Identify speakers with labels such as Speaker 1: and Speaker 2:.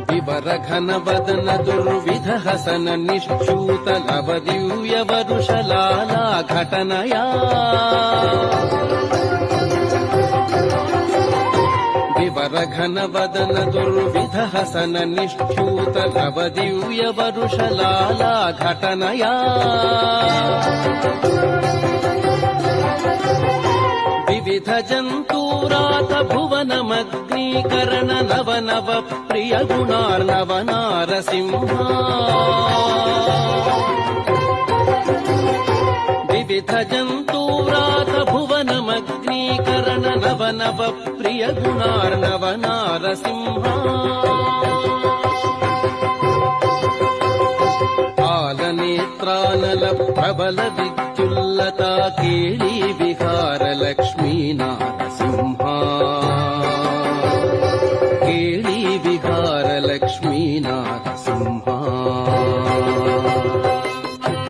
Speaker 1: వివర ఘన వదన దుర్విధ హసన నిశ్చూత లవ దివ్య వరుషలాలా ఘటనయా వివర ఘన వదన దుర్విధ హసన నిశ్చూత లవ దివ్య వరుషలాలా ఘటనయా వివిధ జంతూరాత భువనమగ్నీకరణ నవ నవ ప్రియ గుణార్ణవ నారసింహ వివిధ జంతూరాత భువనమగ్నీకరణ నవ నవ ప్రియ గుణార్ణవ నారసింహ పాలనేత్రానల ప్రబల విద్యుల్లతా కేళీ విహార లక్ష్మీ నారసింహ కేళీ విహార లక్ష్మీ నారసింహ